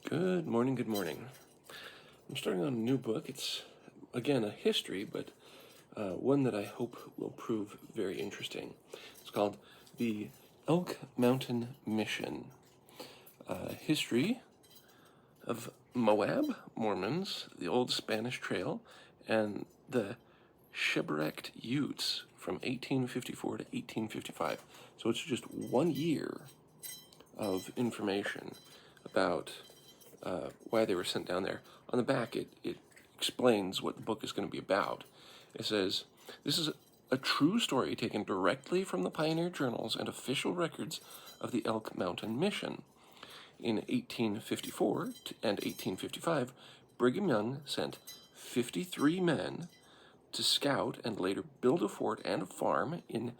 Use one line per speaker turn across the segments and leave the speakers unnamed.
Good morning, good morning. I'm starting on a new book. It's, again, a history, but one that I hope will prove very interesting. It's called the Elk Mountain Mission, history of Moab, Mormons, the Old Spanish Trail, and the shipwrecked Utes from 1854 to 1855. So it's just 1 year of information about why they were sent down there. On the back, it explains what the book is going to be about. It says, this is a true story taken directly from the pioneer journals and official records of the Elk Mountain Mission. In 1854 and 1855, Brigham Young sent 53 men to scout and later build a fort and a farm in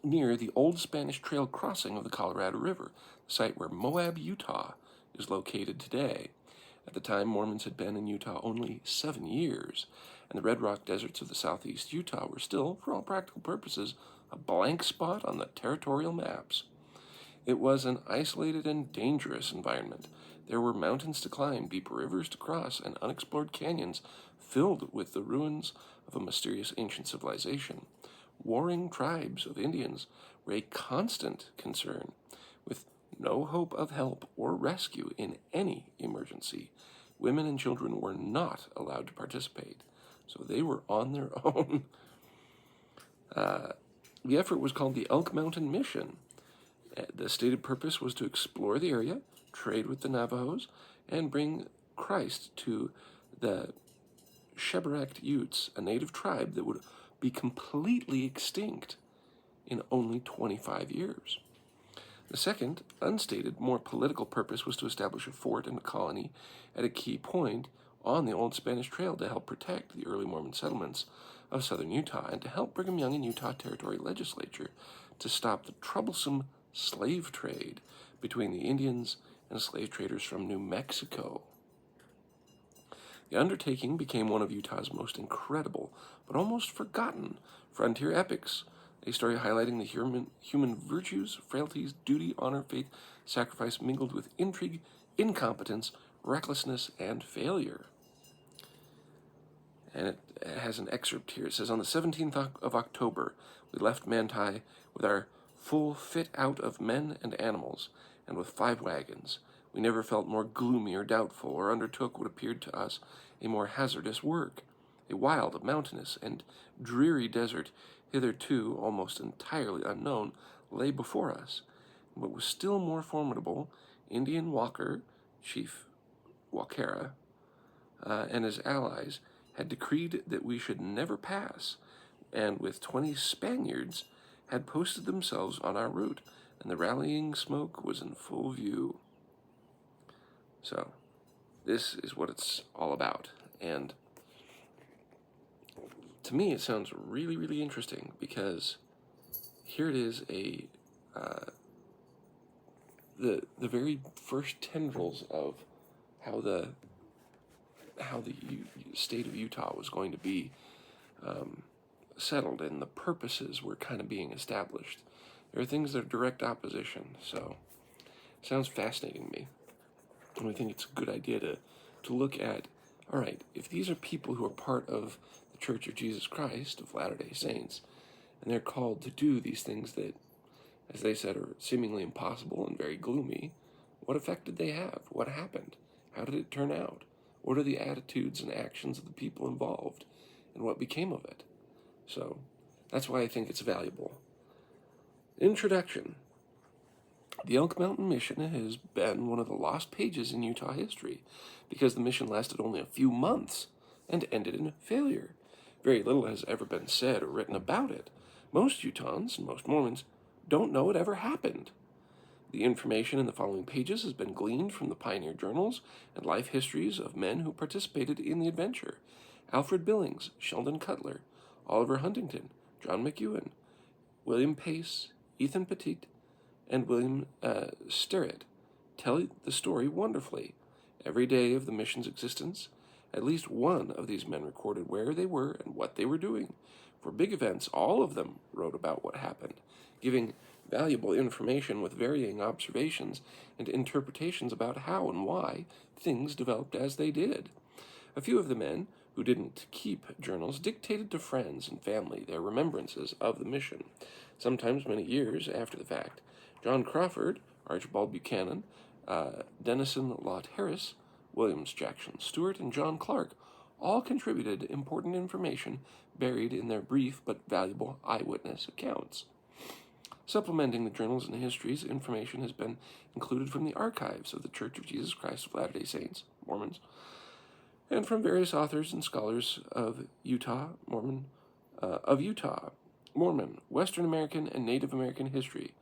near the Old Spanish Trail crossing of the Colorado River, the site where Moab, Utah is located today. At the time, Mormons had been in Utah only 7 years, and the Red Rock deserts of the southeast Utah were still, for all practical purposes, a blank spot on the territorial maps. It was an isolated and dangerous environment. There were mountains to climb, deep rivers to cross, and unexplored canyons filled with the ruins of a mysterious ancient civilization. Warring tribes of Indians were a constant concern, with no hope of help or rescue in any emergency. Women and children were not allowed to participate, so they were on their own. The effort was called the Elk Mountain Mission. The stated purpose was to explore the area, trade with the Navajos, and bring Christ to the shipwrecked Utes, a native tribe that would be completely extinct in only 25 years. The second, unstated, more political purpose was to establish a fort and a colony at a key point on the Old Spanish Trail to help protect the early Mormon settlements of southern Utah and to help Brigham Young and Utah Territory Legislature to stop the troublesome slave trade between the Indians and slave traders from New Mexico. The undertaking became one of Utah's most incredible, but almost forgotten, frontier epics, a story highlighting the human virtues, frailties, duty, honor, faith, sacrifice mingled with intrigue, incompetence, recklessness, and failure. And it has an excerpt here. It says, on the 17th of October, we left Manti with our full fit out of men and animals, and with 5 wagons. We never felt more gloomy or doubtful, or undertook what appeared to us a more hazardous work. A wild, mountainous, and dreary desert, hitherto almost entirely unknown, lay before us. What was still more formidable, Indian Walker, Chief Wakera, and his allies had decreed that we should never pass, and with 20 Spaniards had posted themselves on our route, and the rallying smoke was in full view. So, this is what it's all about, and to me it sounds really, really interesting, because here it is, the very first tendrils of how the state of Utah was going to be settled, and the purposes were kind of being established. There are things that are direct opposition, so it sounds fascinating to me. And I think it's a good idea to look at, all right, if these are people who are part of the Church of Jesus Christ of Latter-day Saints, and they're called to do these things that, as they said, are seemingly impossible and very gloomy, what effect did they have? What happened? How did it turn out? What are the attitudes and actions of the people involved? And what became of it? So, that's why I think it's valuable. Introduction. The Elk Mountain Mission has been one of the lost pages in Utah history because the mission lasted only a few months and ended in failure. Very little has ever been said or written about it. Most Utahns and most Mormons don't know it ever happened. The information in the following pages has been gleaned from the pioneer journals and life histories of men who participated in the adventure. Alfred Billings, Sheldon Cutler, Oliver Huntington, John McEwen, William Pace, Ethan Petit, and William Sterrett tell the story wonderfully. Every day of the mission's existence, at least one of these men recorded where they were and what they were doing. For big events, all of them wrote about what happened, giving valuable information with varying observations and interpretations about how and why things developed as they did. A few of the men who didn't keep journals dictated to friends and family their remembrances of the mission, sometimes many years after the fact. John Crawford, Archibald Buchanan, Denison Lott Harris, Williams Jackson Stewart, and John Clark all contributed important information buried in their brief but valuable eyewitness accounts. Supplementing the journals and histories, information has been included from the archives of the Church of Jesus Christ of Latter-day Saints, Mormons, and from various authors and scholars of Utah, Mormon, Western American, and Native American history.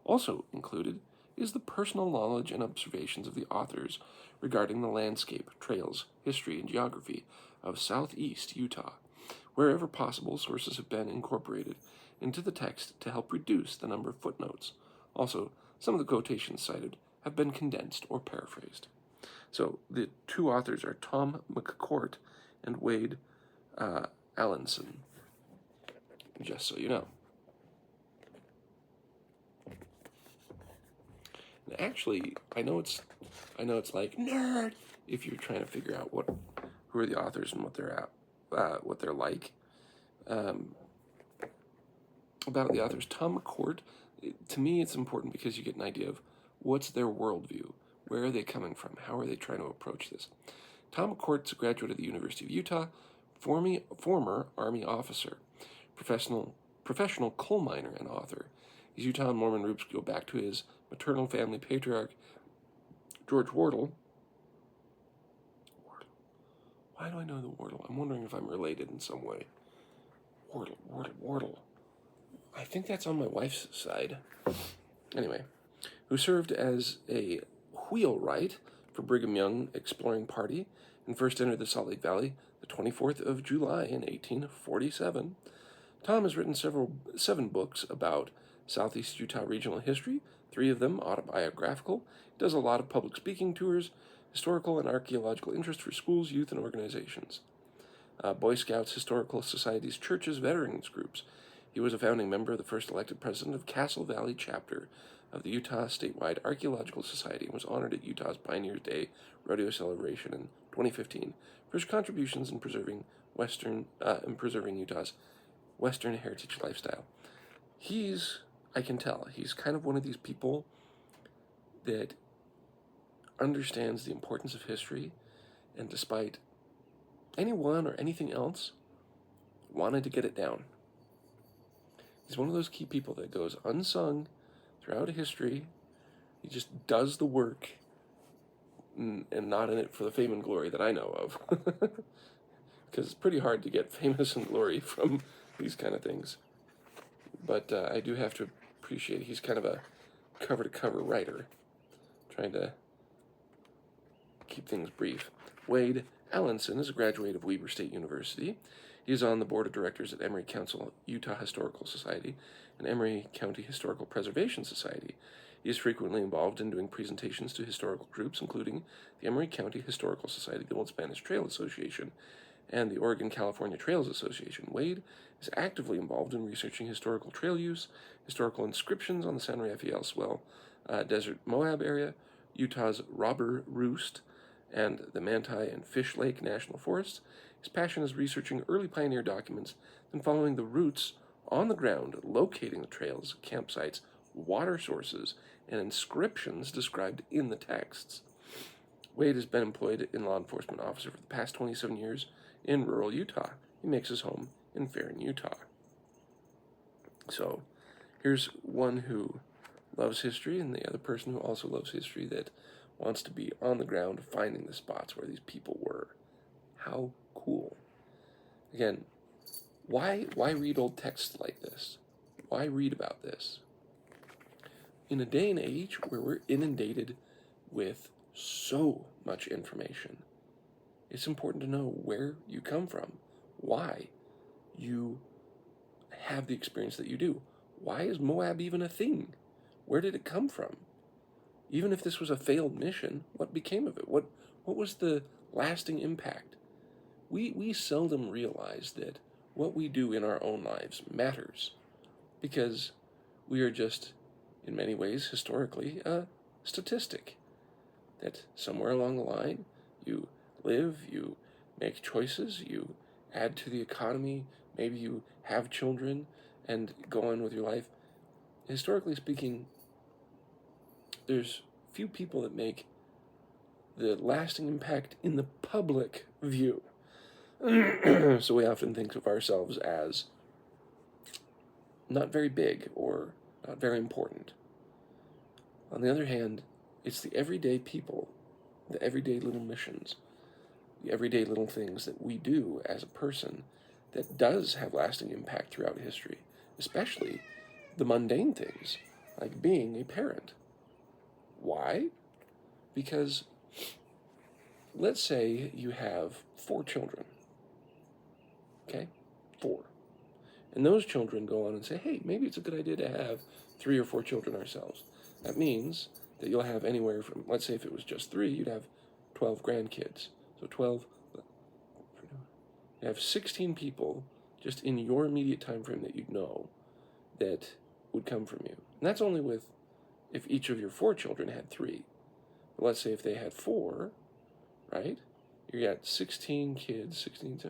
Also included is the personal knowledge and observations of the authors regarding the landscape, trails, history, and geography of southeast Utah. Wherever possible, sources have been incorporated into the text to help reduce the number of footnotes. Also, some of the quotations cited have been condensed or paraphrased. So the two authors are Tom McCourt and Wade Allenson, just so you know. And actually, I know it's like nerd if you're trying to figure out who are the authors and what they're like. About the authors, Tom McCourt, to me it's important because you get an idea of what's their worldview, where are they coming from, how are they trying to approach this. Tom McCourt's a graduate of the University of Utah, former Army officer, professional coal miner and author. His Utah and Mormon roots go back to his maternal family patriarch, George Wardle. Why do I know the Wardle? I'm wondering if I'm related in some way. Wardle. I think that's on my wife's side. Anyway, who served as a wheelwright for Brigham Young Exploring Party and first entered the Salt Lake Valley the 24th of July in 1847. Tom has written 7 books about Southeast Utah regional history, 3 of them autobiographical. He does a lot of public speaking tours, historical and archaeological interest for schools, youth, and organizations. Boy Scouts, historical societies, churches, veterans groups. He was a founding member of the first elected president of Castle Valley chapter of the Utah Statewide Archaeological Society and was honored at Utah's Pioneers Day rodeo celebration in 2015 for his contributions in preserving Utah's Western heritage lifestyle. I can tell, he's kind of one of these people that understands the importance of history, and despite anyone or anything else, wanted to get it down. He's one of those key people that goes unsung throughout history. He just does the work and not in it for the fame and glory that I know of. Because it's pretty hard to get famous and glory from these kind of things. But I do have to appreciate he's kind of a cover-to-cover writer, trying to keep things brief. Wade Allenson is a graduate of Weber State University. He is on the board of directors at Emory Council Utah Historical Society and Emory County Historical Preservation Society. He is frequently involved in doing presentations to historical groups, including the Emory County Historical Society, the Old Spanish Trail Association, and the Oregon-California Trails Association. Wade is actively involved in researching historical trail use, historical inscriptions on the San Rafael Swell Desert Moab area, Utah's Robber Roost, and the Manti and Fish Lake National Forests. His passion is researching early pioneer documents and following the routes on the ground, locating the trails, campsites, water sources, and inscriptions described in the texts. Wade has been employed in law enforcement officer for the past 27 years in rural Utah. He makes his home in Farron, Utah. So, here's one who loves history, and the other person who also loves history that wants to be on the ground finding the spots where these people were. How cool. Again, why read old texts like this? Why read about this? In a day and age where we're inundated with so much information, it's important to know where you come from, why you have the experience that you do. Why is Moab even a thing? Where did it come from? Even if this was a failed mission, what became of it? What was the lasting impact? We seldom realize that what we do in our own lives matters because we are just in many ways, historically, a statistic. That somewhere along the line, you live, you make choices, you add to the economy, maybe you have children and go on with your life. Historically speaking, there's few people that make the lasting impact in the public view. So we often think of ourselves as not very big or not very important. On the other hand, it's the everyday people, the everyday little missions, the everyday little things that we do as a person that does have lasting impact throughout history, especially the mundane things, like being a parent. Why? Because let's say you have 4 children, okay? 4. And those children go on and say, hey, maybe it's a good idea to have 3 or 4 children ourselves. That means that you'll have anywhere from, let's say if it was just 3, you'd have 12 grandkids. So 12, you have 16 people just in your immediate time frame that you'd know that would come from you. And that's only with, if each of your 4 children had 3. But let's say if they had 4, right? You got 16 kids, 16,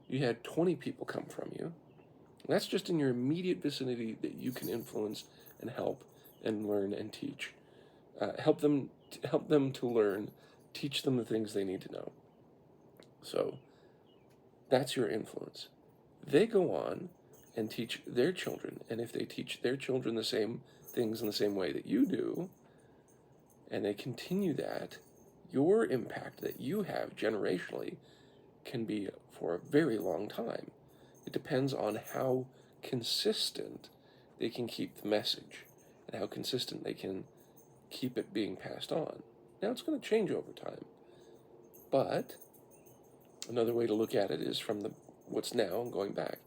you had 20 people come from you. And that's just in your immediate vicinity that you can influence and help and learn and teach. Help them to learn, teach them the things they need to know. So that's your influence. They go on and teach their children, and if they teach their children the same things in the same way that you do, and they continue that, your impact that you have generationally can be for a very long time. It depends on how consistent they can keep the message and how consistent they can keep it being passed on. Now, it's going to change over time, but another way to look at it is from the what's now and going back.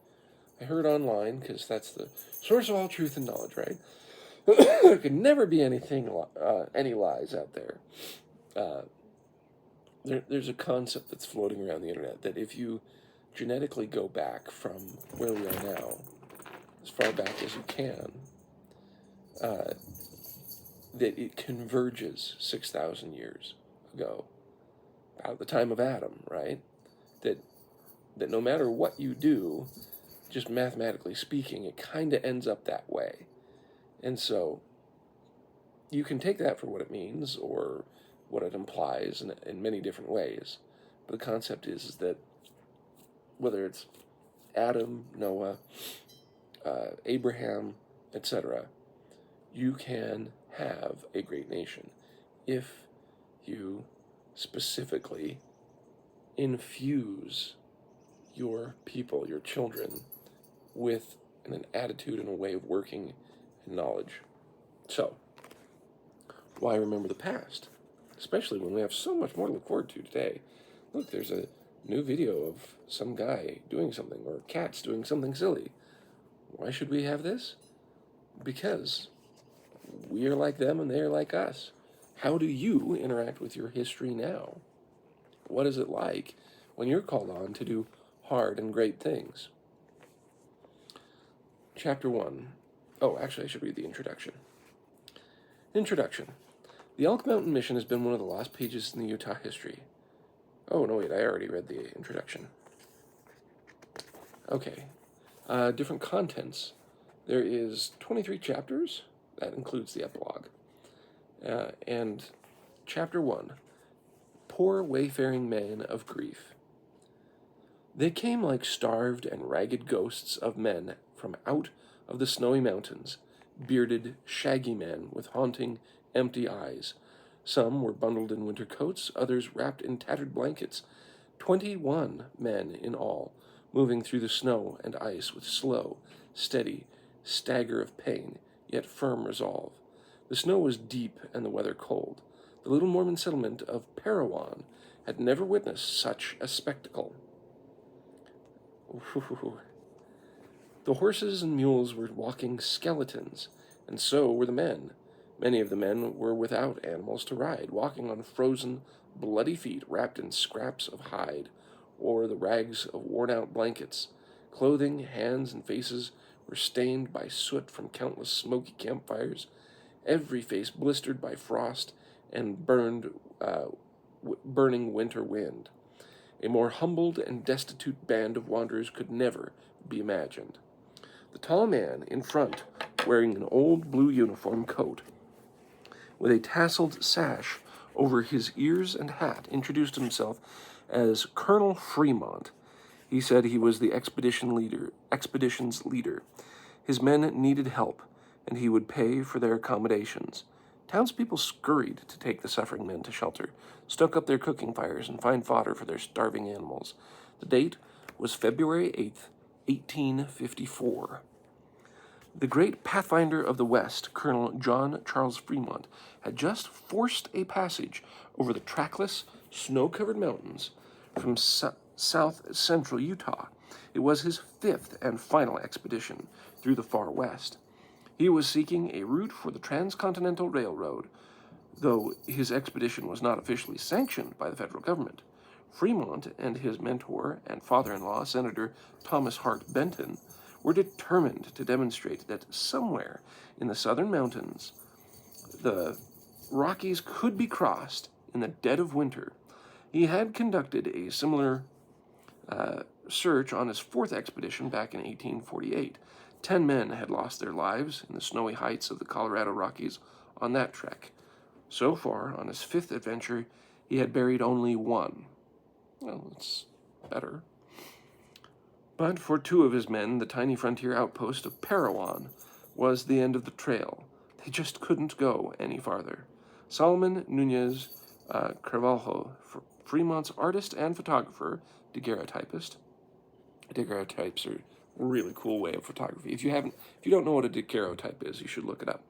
I heard online, because that's the source of all truth and knowledge, right? There could never be any lies out there. There's a concept that's floating around the internet that if you genetically go back from where we are now, as far back as you can, that it converges 6,000 years ago, about the time of Adam, right? That no matter what you do, just mathematically speaking, it kind of ends up that way. And so you can take that for what it means or what it implies in many different ways. But the concept is that whether it's Adam, Noah, Abraham, etc., you can have a great nation if you specifically infuse your people, your children, with an attitude and a way of working and knowledge. So, why remember the past? Especially when we have so much more to look forward to today. Look, there's a new video of some guy doing something, or cats doing something silly. Why should we have this? Because we are like them and they are like us. How do you interact with your history now? What is it like when you're called on to do hard and great things? Chapter 1. Oh, actually, I should read the introduction. Introduction. The Elk Mountain Mission has been one of the lost pages in the Utah history. Oh, no, wait, I already read the introduction. Okay. Different contents. There is 23 chapters. That includes the epilogue. And Chapter 1. Poor wayfaring men of grief. They came like starved and ragged ghosts of men from out of the snowy mountains, bearded, shaggy men with haunting, empty eyes. Some were bundled in winter coats, others wrapped in tattered blankets. 21 men in all, moving through the snow and ice with slow, steady stagger of pain, yet firm resolve. The snow was deep and the weather cold. The little Mormon settlement of Parowan had never witnessed such a spectacle. The horses and mules were walking skeletons, and so were the men. Many of the men were without animals to ride, walking on frozen, bloody feet wrapped in scraps of hide or the rags of worn-out blankets. Clothing, hands, and faces were stained by soot from countless smoky campfires every face blistered by frost and burning winter wind. A more humbled and destitute band of wanderers could never be imagined. The tall man in front, wearing an old blue uniform coat with a tasseled sash over his ears and hat, introduced himself as Colonel Fremont. He said he was the expedition's leader. His men needed help, and he would pay for their accommodations. Townspeople scurried to take the suffering men to shelter, stoke up their cooking fires, and find fodder for their starving animals. The date was February 8th, 1854. The great pathfinder of the West, Colonel John Charles Fremont, had just forced a passage over the trackless, snow-covered mountains from south-central Utah. It was his fifth and final expedition through the far west. He was seeking a route for the Transcontinental Railroad, though his expedition was not officially sanctioned by the federal government. Fremont and his mentor and father-in-law, Senator Thomas Hart Benton, were determined to demonstrate that somewhere in the southern mountains, the Rockies could be crossed in the dead of winter. He had conducted a similar search on his fourth expedition back in 1848. 10 men had lost their lives in the snowy heights of the Colorado Rockies on that trek. So far, on his fifth adventure, he had buried only one. Well, it's better. But for 2 of his men, the tiny frontier outpost of Parowan was the end of the trail. They just couldn't go any farther. Solomon Nunez Carvalho, Fremont's artist and photographer, daguerreotypist. Daguerreotypes are a really cool way of photography. If you don't know what a daguerreotype is, you should look it up.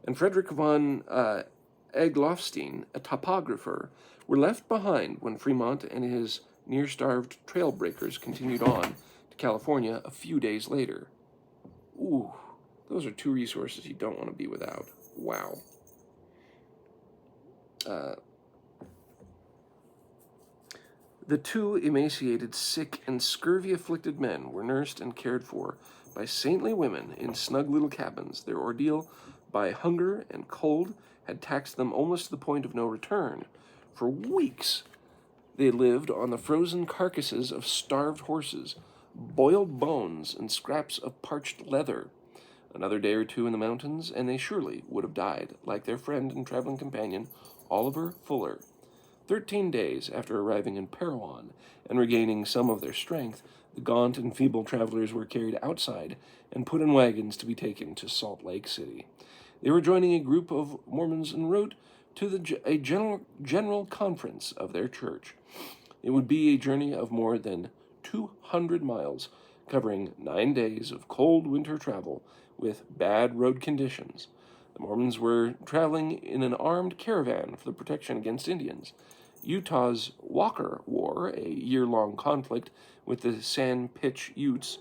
And Frederick von Egloffstein, a topographer, were left behind when Fremont and his near-starved trail breakers continued on to California a few days later. Ooh, those are 2 resources you don't want to be without. Wow. The 2 emaciated, sick, and scurvy-afflicted men were nursed and cared for by saintly women in snug little cabins. Their ordeal by hunger and cold had taxed them almost to the point of no return. For weeks, they lived on the frozen carcasses of starved horses, boiled bones, and scraps of parched leather. Another day or 2 in the mountains, and they surely would have died, like their friend and traveling companion, Oliver Fuller. 13 days after arriving in Parowan and regaining some of their strength, the gaunt and feeble travelers were carried outside and put in wagons to be taken to Salt Lake City. They were joining a group of Mormons en route to a general conference of their church. It would be a journey of more than 200 miles, covering 9 days of cold winter travel with bad road conditions. The Mormons were traveling in an armed caravan for the protection against Indians. Utah's Walker War, a year-long conflict with the San Pitch Utes,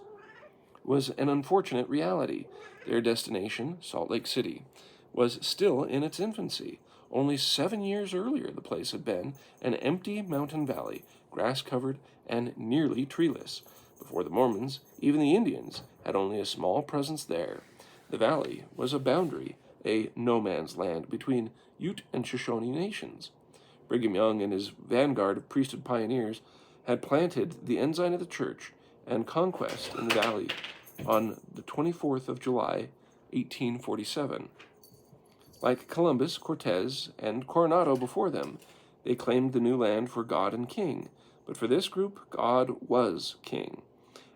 was an unfortunate reality. Their destination, Salt Lake City, was still in its infancy. Only 7 years earlier, the place had been an empty mountain valley, grass-covered and nearly treeless. Before the Mormons, even the Indians had only a small presence there. The valley was a boundary, a no-man's land between Ute and Shoshone nations. Brigham Young and his vanguard of priesthood pioneers had planted the ensign of the church and conquest in the valley on the 24th of July, 1847. Like Columbus, Cortez, and Coronado before them, they claimed the new land for God and King. But for this group, God was King,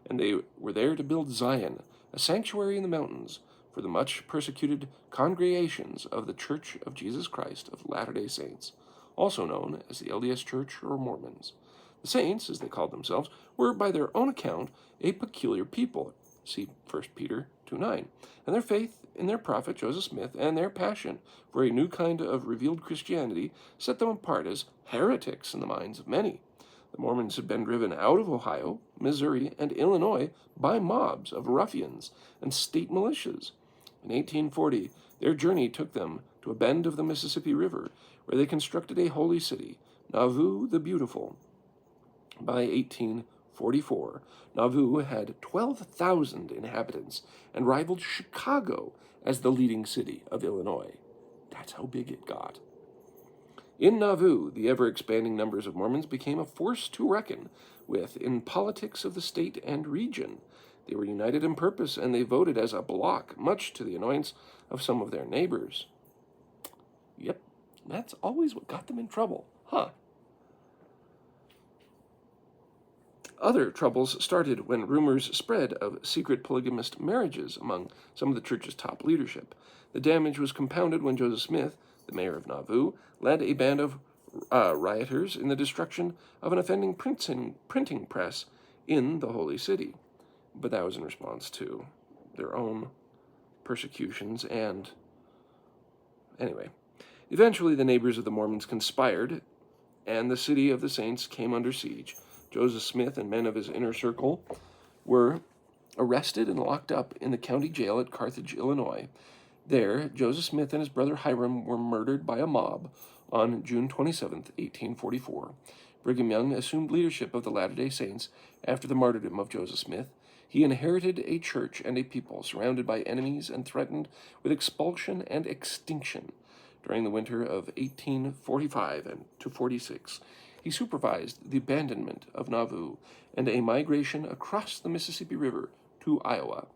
and they were there to build Zion, a sanctuary in the mountains for the much persecuted congregations of the Church of Jesus Christ of Latter-day Saints, also known as the LDS Church or Mormons. The Saints, as they called themselves, were by their own account a peculiar people, see 1 Peter 2:9, and their faith in their prophet Joseph Smith and their passion for a new kind of revealed Christianity set them apart as heretics in the minds of many. The Mormons had been driven out of Ohio, Missouri, and Illinois by mobs of ruffians and state militias. In 1840, their journey took them to a bend of the Mississippi River, where they constructed a holy city, Nauvoo the Beautiful. By 18 1844, Nauvoo had 12,000 inhabitants and rivaled Chicago as the leading city of Illinois. That's how big it got. In Nauvoo, the ever-expanding numbers of Mormons became a force to reckon with in politics of the state and region. They were united in purpose, and they voted as a bloc, much to the annoyance of some of their neighbors. Yep, that's always what got them in trouble, huh? Other troubles started when rumors spread of secret polygamist marriages among some of the church's top leadership. The damage was compounded when Joseph Smith, the mayor of Nauvoo, led a band of rioters in the destruction of an offending printing press in the Holy City. But that was in response to their own persecutions and... Anyway, eventually the neighbors of the Mormons conspired, and the city of the saints came under siege. Joseph Smith and men of his inner circle were arrested and locked up in the county jail at Carthage, Illinois. There, Joseph Smith and his brother Hiram were murdered by a mob on June 27, 1844. Brigham Young assumed leadership of the Latter-day Saints after the martyrdom of Joseph Smith. He inherited a church and a people surrounded by enemies and threatened with expulsion and extinction. During the winter of 1845 and to 46, he supervised the abandonment of Nauvoo and a migration across the Mississippi River to Iowa.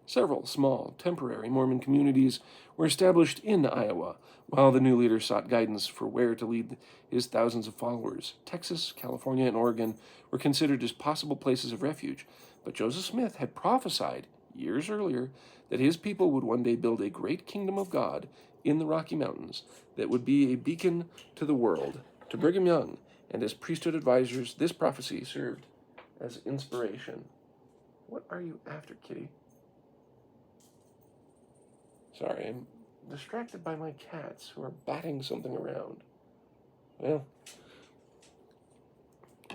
Several small, temporary Mormon communities were established in Iowa, while the new leader sought guidance for where to lead his thousands of followers. Texas, California, and Oregon were considered as possible places of refuge, but Joseph Smith had prophesied years earlier that his people would one day build a great kingdom of God in the Rocky Mountains that would be a beacon to the world. To Brigham Young and his priesthood advisors, this prophecy served as inspiration. What are you after, kitty? Sorry, I'm distracted by my cats who are batting something around. Well,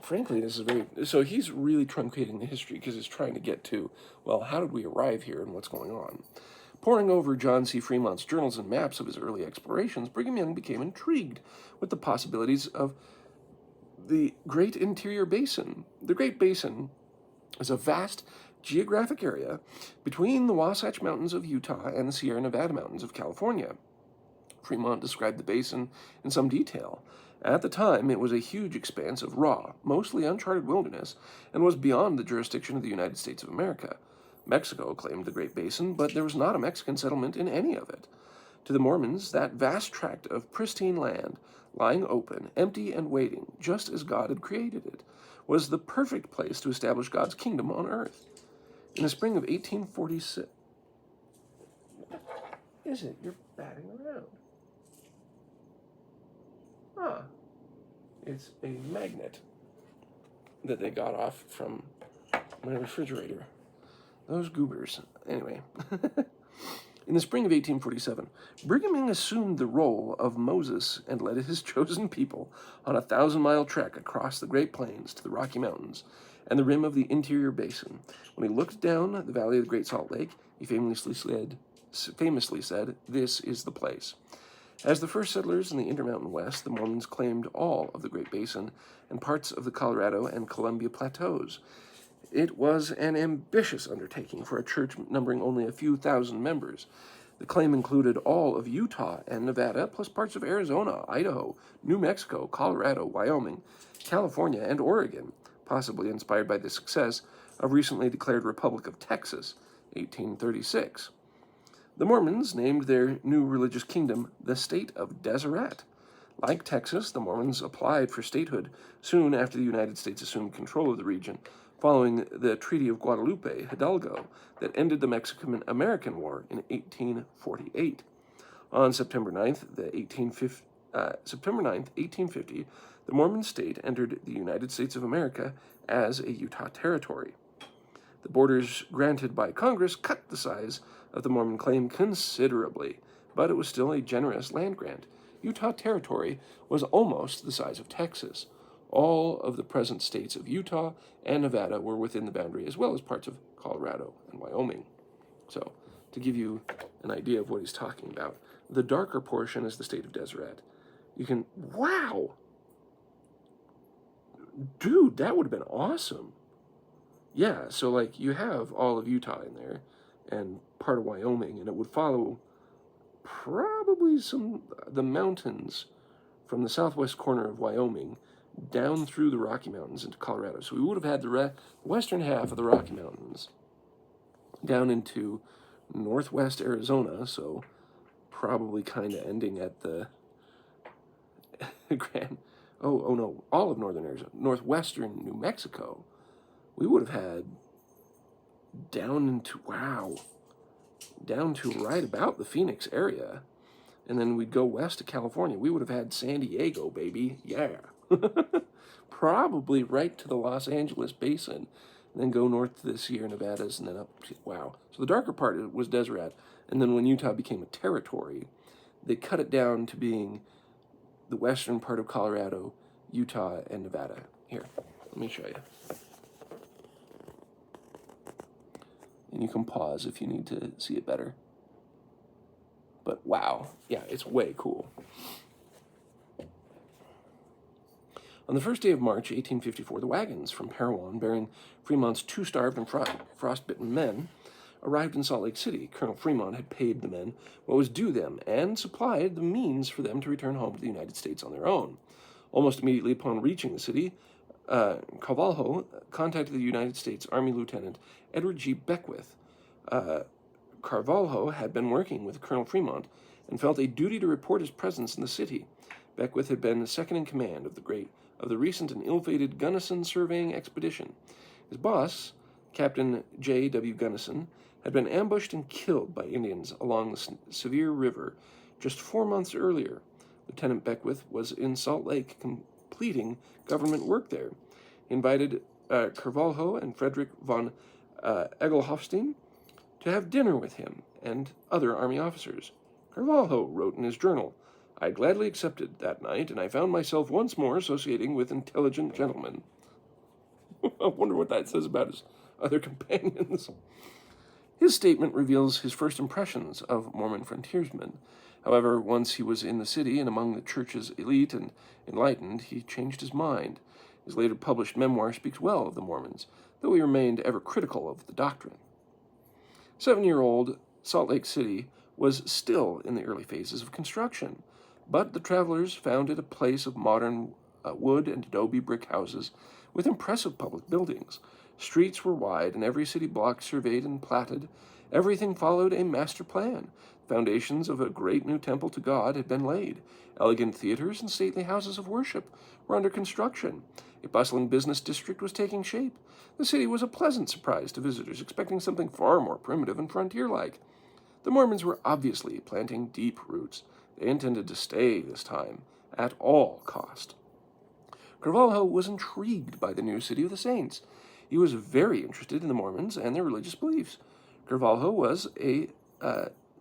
frankly, this is very... So he's really truncating the history because he's trying to get to, well, how did we arrive here and what's going on? Poring over John C. Fremont's journals and maps of his early explorations, Brigham Young became intrigued with the possibilities of the Great Interior Basin. The Great Basin is a vast geographic area between the Wasatch Mountains of Utah and the Sierra Nevada Mountains of California. Fremont described the basin in some detail. At the time, it was a huge expanse of raw, mostly uncharted wilderness, and was beyond the jurisdiction of the United States of America. Mexico claimed the Great Basin, but there was not a Mexican settlement in any of it. To the Mormons, that vast tract of pristine land, lying open, empty and waiting, just as God had created it, was the perfect place to establish God's kingdom on earth. In the spring of 1846... What is it? You're batting around. Ah, it's a magnet that they got off from my refrigerator. Those goobers. Anyway. In the spring of 1847, Brigham Young assumed the role of Moses and led his chosen people on a 1,000-mile trek across the Great Plains to the Rocky Mountains and the rim of the interior basin. When he looked down the valley of the Great Salt Lake, he famously said, "This is the place." As the first settlers in the Intermountain West, the Mormons claimed all of the Great Basin and parts of the Colorado and Columbia Plateaus. It was an ambitious undertaking for a church numbering only a few thousand members. The claim included all of Utah and Nevada, plus parts of Arizona, Idaho, New Mexico, Colorado, Wyoming, California, and Oregon, possibly inspired by the success of recently declared Republic of Texas, 1836. The Mormons named their new religious kingdom the State of Deseret. Like Texas, the Mormons applied for statehood soon after the United States assumed control of the region, following the Treaty of Guadalupe Hidalgo that ended the Mexican-American War in 1848. On September 9th, 1850, the Mormon state entered the United States of America as a Utah territory. The borders granted by Congress cut the size of the Mormon claim considerably, but it was still a generous land grant. Utah territory was almost the size of Texas. All of the present states of Utah and Nevada were within the boundary, as well as parts of Colorado and Wyoming. So, to give you an idea of what he's talking about, the darker portion is the state of Deseret. You can... Wow! Dude, that would have been awesome. yeah, so like you have all of Utah in there and part of Wyoming, and it would follow probably the mountains from the southwest corner of Wyoming down through the Rocky Mountains into Colorado. So we would have had the western half of the Rocky Mountains down into northwest Arizona, so probably kind of ending at the Grand. Oh no, all of northern Arizona, northwestern New Mexico. We would have had down to right about the Phoenix area. And then we'd go west to California. We would have had San Diego, baby. Yeah. Probably right to the Los Angeles basin. And then go north to the Sierra Nevadas and then up. Wow. So the darker part was Deseret. And then when Utah became a territory, they cut it down to being the western part of Colorado, Utah, and Nevada. Here, let me show you. And you can pause if you need to see it better. But wow, yeah, it's way cool. On the first day of March, 1854, the wagons from Parowan, bearing Fremont's two starved and frostbitten men, arrived in Salt Lake City. Colonel Fremont had paid the men what was due them and supplied the means for them to return home to the United States on their own. Almost immediately upon reaching the city, Carvalho contacted the United States Army Lieutenant Edward G. Beckwith. Carvalho had been working with Colonel Fremont and felt a duty to report his presence in the city. Beckwith had been second in command of the recent and ill-fated Gunnison surveying expedition. His boss, Captain J. W. Gunnison, had been ambushed and killed by Indians along the Sevier River just 4 months earlier. Lieutenant Beckwith was in Salt Lake completing government work there. He invited Carvalho and Frederick von Egelhofstein to have dinner with him and other Army officers. Carvalho wrote in his journal, "I gladly accepted that night, and I found myself once more associating with intelligent gentlemen." I wonder what that says about his other companions. His statement reveals his first impressions of Mormon frontiersmen. However, once he was in the city and among the church's elite and enlightened, he changed his mind. His later published memoir speaks well of the Mormons, though he remained ever critical of the doctrine. 7-year-old Salt Lake City was still in the early phases of construction, but the travelers found it a place of modern wood and adobe brick houses with impressive public buildings. Streets were wide and every city block surveyed and platted. Everything followed a master plan. Foundations of a great new temple to God had been laid. Elegant theaters and stately houses of worship were under construction. A bustling business district was taking shape. The city was a pleasant surprise to visitors, expecting something far more primitive and frontier-like. The Mormons were obviously planting deep roots. They intended to stay this time, at all cost. Carvalho was intrigued by the new city of the saints. He was very interested in the Mormons and their religious beliefs. Carvalho was a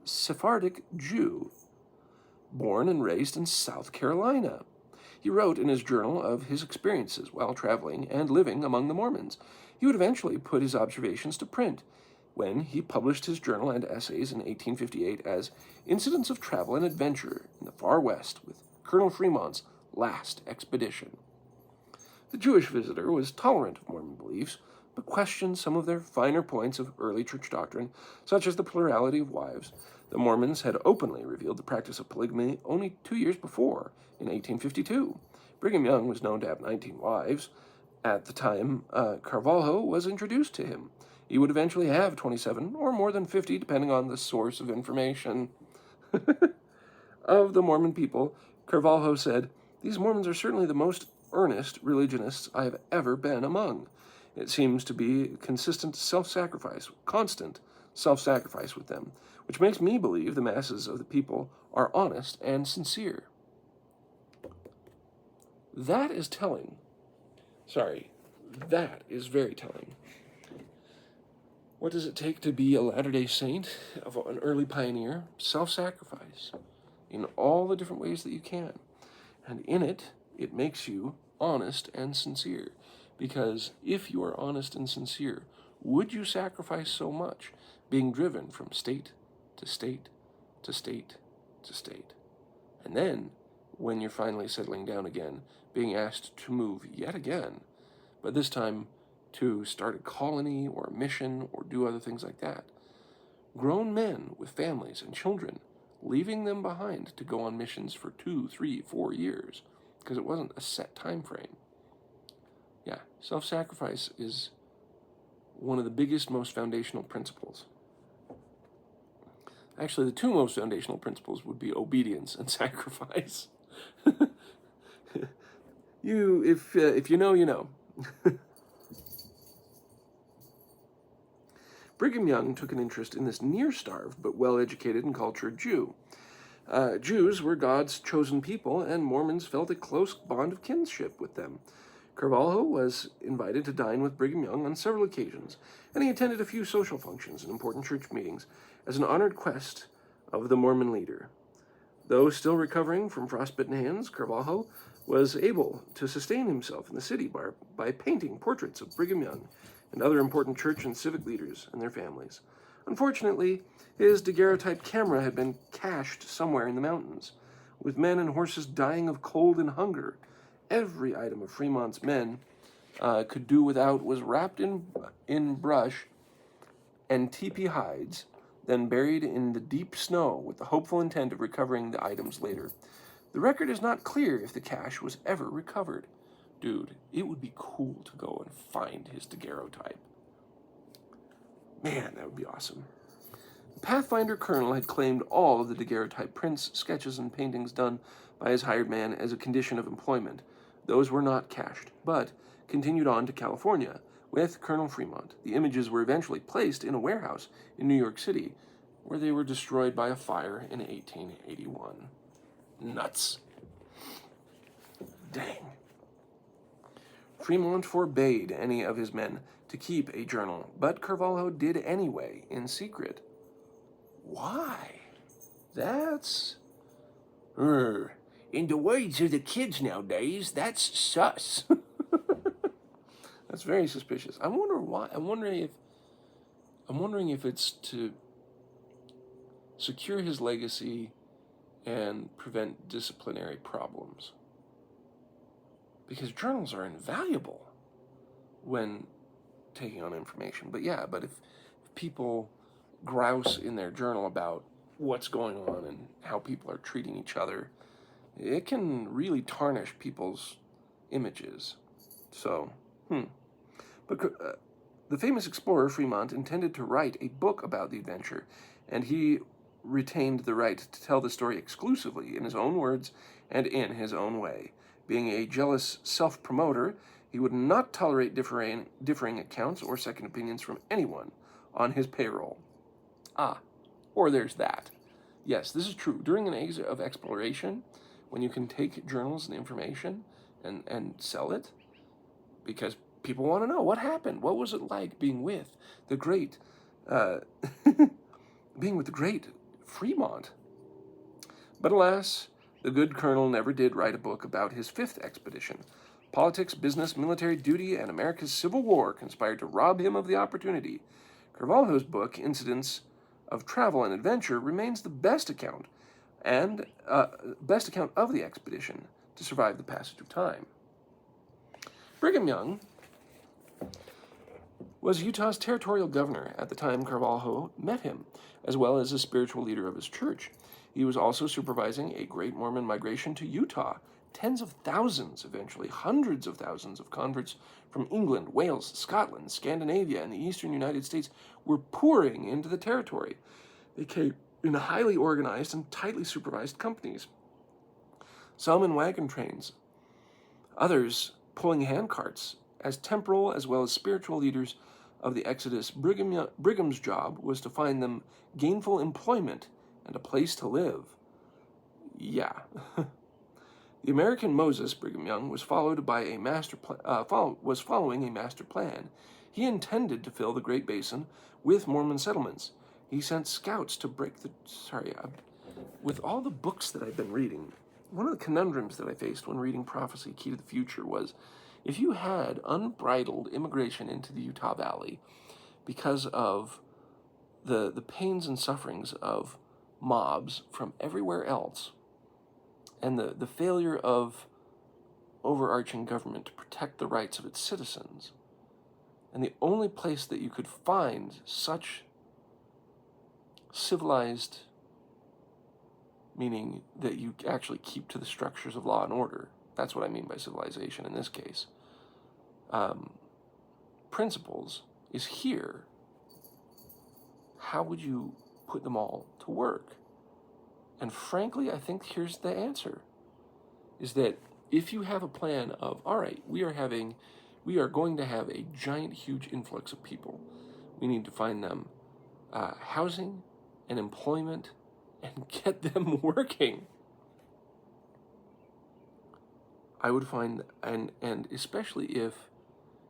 Sephardic Jew, born and raised in South Carolina. He wrote in his journal of his experiences while traveling and living among the Mormons. He would eventually put his observations to print when he published his journal and essays in 1858 as Incidents of Travel and Adventure in the Far West with Colonel Fremont's Last Expedition. The Jewish visitor was tolerant of Mormon beliefs, but questioned some of their finer points of early church doctrine, such as the plurality of wives. The Mormons had openly revealed the practice of polygamy only 2 years before, in 1852. Brigham Young was known to have 19 wives. At the time Carvalho was introduced to him, he would eventually have 27 or more than 50, depending on the source of information. Of the Mormon people, Carvalho said, "These Mormons are certainly the most earnest religionists I have ever been among. It seems to be constant self-sacrifice with them, which makes me believe the masses of the people are honest and sincere." That is telling. That is very telling. What does it take to be a Latter-day Saint, of an early pioneer? Self-sacrifice in all the different ways that you can. And in it, it makes you honest and sincere. Because if you are honest and sincere, would you sacrifice so much, being driven from state to state to state to state? And then, when you're finally settling down again, being asked to move yet again, but this time to start a colony or a mission or do other things like that. Grown men with families and children, leaving them behind to go on missions for 2, 3, 4 years, because it wasn't a set time frame. Yeah, self-sacrifice is one of the biggest, most foundational principles. Actually, the two most foundational principles would be obedience and sacrifice. If you know, you know. Brigham Young took an interest in this near-starved but well-educated and cultured Jew. Jews were God's chosen people, and Mormons felt a close bond of kinship with them. Carvalho was invited to dine with Brigham Young on several occasions, and he attended a few social functions and important church meetings as an honored guest of the Mormon leader. Though still recovering from frostbitten hands, Carvalho was able to sustain himself in the city by painting portraits of Brigham Young and other important church and civic leaders and their families. Unfortunately, his daguerreotype camera had been cached somewhere in the mountains. With men and horses dying of cold and hunger, every item of Fremont's men could do without was wrapped in brush and teepee hides, then buried in the deep snow with the hopeful intent of recovering the items later. The record is not clear if the cache was ever recovered. Dude, it would be cool to go and find his daguerreotype. Man, that would be awesome. The Pathfinder colonel had claimed all of the daguerreotype prints, sketches, and paintings done by his hired man as a condition of employment. Those were not cached, but continued on to California with Colonel Fremont. The images were eventually placed in a warehouse in New York City, where they were destroyed by a fire in 1881. Nuts. Dang. Fremont forbade any of his men to keep a journal, but Carvalho did anyway, in secret. Why? That's... In the words of the kids nowadays, that's sus. That's very suspicious. I wonder why. I'm wondering if it's to secure his legacy and prevent disciplinary problems. Because journals are invaluable when taking on information. But if people grouse in their journal about what's going on and how people are treating each other, it can really tarnish people's images. So, But the famous explorer Fremont intended to write a book about the adventure, and he retained the right to tell the story exclusively in his own words and in his own way. Being a jealous self-promoter, he would not tolerate differing accounts or second opinions from anyone on his payroll. Or there's that. Yes, this is true. During an age of exploration, when you can take journals and information and sell it, because people want to know what happened. What was it like being with the great Fremont? But alas, the good colonel never did write a book about his fifth expedition. Politics, business, military duty, and America's Civil War conspired to rob him of the opportunity. Carvalho's book, Incidents of Travel and Adventure, remains the best account of the expedition to survive the passage of time. Brigham Young was Utah's territorial governor at the time Carvalho met him, as well as a spiritual leader of his church. He was also supervising a great Mormon migration to Utah. Tens of thousands, eventually hundreds of thousands of converts from England, Wales, Scotland, Scandinavia, and the eastern United States were pouring into the territory. They came in highly organized and tightly supervised companies, some in wagon trains, others pulling handcarts. As temporal as well as spiritual leaders of the Exodus, Brigham's job was to find them gainful employment and a place to live. Yeah. The American Moses, Brigham Young, was following a master plan. He intended to fill the Great Basin with Mormon settlements. He sent scouts to with all the books that I've been reading, one of the conundrums that I faced when reading Prophecy, Key to the Future, was if you had unbridled immigration into the Utah Valley because of the pains and sufferings of mobs from everywhere else, and the failure of overarching government to protect the rights of its citizens, And the only place that you could find such civilized, meaning that you actually keep to the structures of law and order, that's what I mean by civilization in this case, principles, is here. How would you put them all to work? And frankly, I think here's the answer, is that if you have a plan of, all right, we are going to have a giant, huge influx of people. We need to find them housing and employment and get them working. I would find, and especially if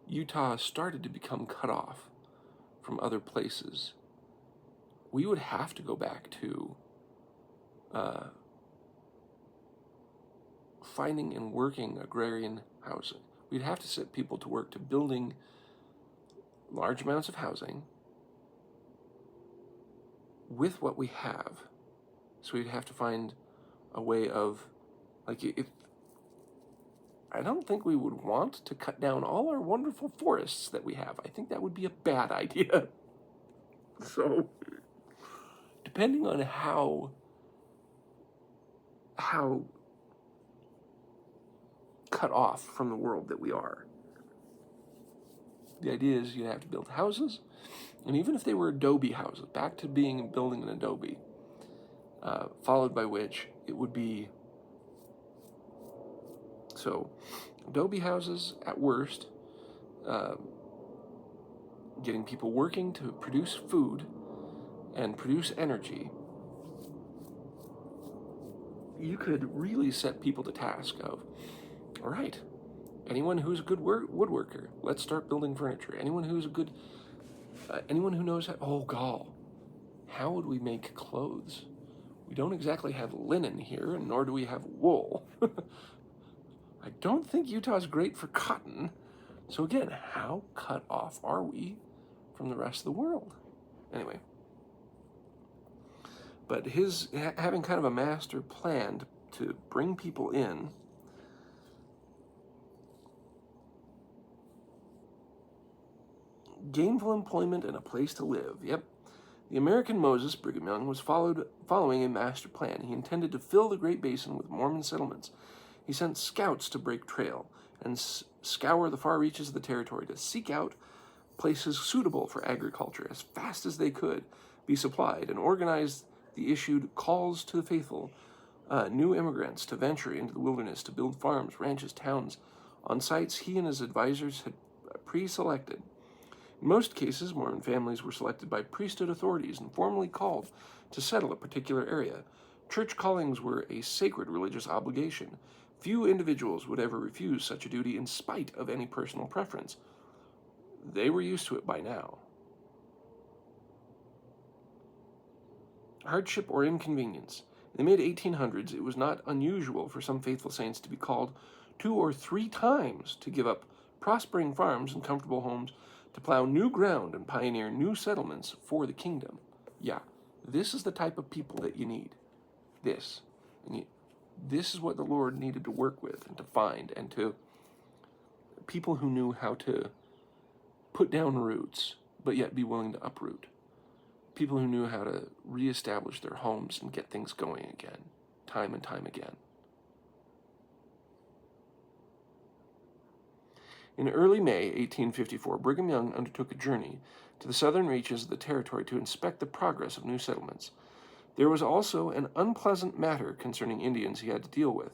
Utah started to become cut off from other places, we would have to go back to finding and working agrarian housing. We'd have to set people to work to building large amounts of housing with what we have. So we'd have to find a way of, like, if I don't think we would want to cut down all our wonderful forests that we have. I think that would be a bad idea. So, depending on how cut off from the world that we are, the idea is you'd have to build houses, and even if they were adobe houses, back to building an adobe, followed by which it would be, so adobe houses at worst, getting people working to produce food and produce energy. You could really set people to task of, all right, anyone who's a good woodworker, let's start building furniture. Anyone who's a good, anyone who knows how, oh, gall, how would we make clothes? We don't exactly have linen here, and nor do we have wool. I don't think Utah's great for cotton. So again, how cut off are we from the rest of the world? Anyway. But his having kind of a master plan to bring people in, gainful employment and a place to live. Yep. The American Moses, Brigham Young, was following a master plan. He intended to fill the Great Basin with Mormon settlements. He sent scouts to break trail and scour the far reaches of the territory to seek out places suitable for agriculture as fast as they could be supplied, and organized the issued calls to the faithful new immigrants to venture into the wilderness to build farms, ranches, towns on sites he and his advisors had pre-selected. In most cases, Mormon families were selected by priesthood authorities and formally called to settle a particular area. Church callings were a sacred religious obligation. Few individuals would ever refuse such a duty in spite of any personal preference. They were used to it by now. Hardship or inconvenience. In the mid-1800s, it was not unusual for some faithful saints to be called 2 or 3 times to give up prospering farms and comfortable homes to plow new ground and pioneer new settlements for the kingdom. Yeah, this is the type of people that you need. This. This is what the Lord needed to work with and to find, and to people who knew how to put down roots, but yet be willing to uproot. People who knew how to reestablish their homes and get things going again, time and time again. In early May 1854, Brigham Young undertook a journey to the southern reaches of the territory to inspect the progress of new settlements. There was also an unpleasant matter concerning Indians he had to deal with.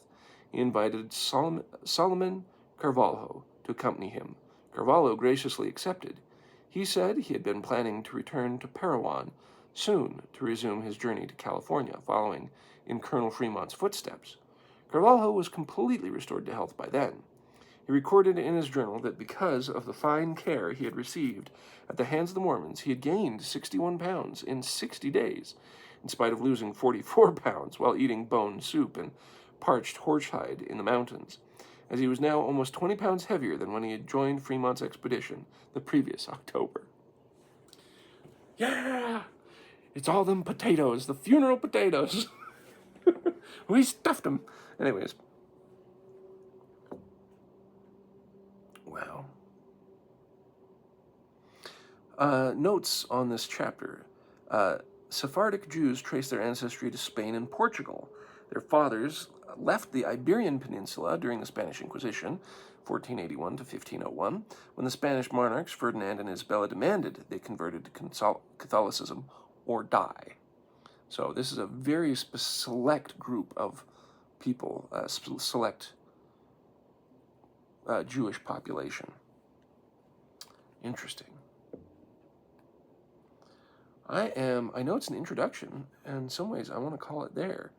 He invited Solomon Carvalho to accompany him. Carvalho graciously accepted. He said he had been planning to return to Parowan soon to resume his journey to California, following in Colonel Fremont's footsteps. Carvalho was completely restored to health by then. He recorded in his journal that because of the fine care he had received at the hands of the Mormons, he had gained 61 pounds in 60 days, in spite of losing 44 pounds while eating bone soup and parched horsehide in the mountains, as he was now almost 20 pounds heavier than when he had joined Fremont's expedition the previous October. Yeah! It's all them potatoes, the funeral potatoes. We stuffed them. Anyways. Wow. Notes on this chapter. Sephardic Jews trace their ancestry to Spain and Portugal. Their fathers left the Iberian Peninsula during the Spanish Inquisition, 1481 to 1501, when the Spanish monarchs Ferdinand and Isabella demanded they converted to Catholicism or die. So this is a very select group of people, select Jewish population. Interesting. I know it's an introduction, and in some ways I want to call it there.